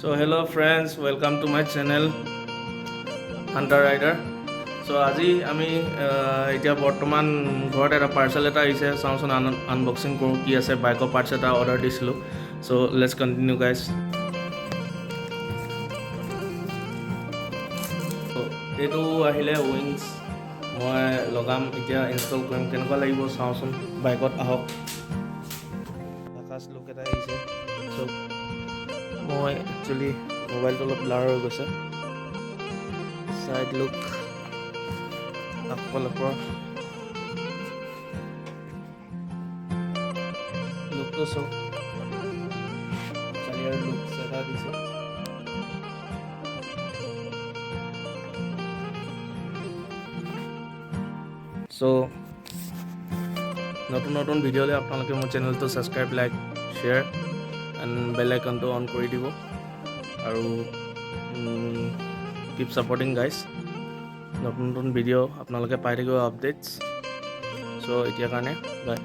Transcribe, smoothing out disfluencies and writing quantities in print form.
So hello friends, welcome to my channel Hunter Rider. So আজি আমি এতিয়া বৰ্তমান ঘৰত এটা পাৰ্সেল এটা আহিছে চাওঁচোন আনবক্সিং কৰোঁ কি আছে বাইকৰ পাৰ্টছ এটা অৰ্ডাৰ দিছিলোঁ so let's continue guys so এইটো আহিলে উইংছ মই লগাম এতিয়া ইনষ্টল কৰিম কেনেকুৱা লাগিব চাওঁচোন বাইকত আহক আকাশ লুক এটা আহিছে so মই একচুৱেলি মোবাইলটো অলপ ব্লাৰ হৈ গৈছে side look aqua look to so clear look seta dise so নতুন ভিডিও লৈ আপোনালোকে মোৰ চেনেলটো subscribe like share and bell আইকনটো অন কৰি দিব আৰু keep supporting guys নতুন ভিডিও আপোনালোকে পাই থাকিব আপডেটস so এতিয়া কাৰণে বাই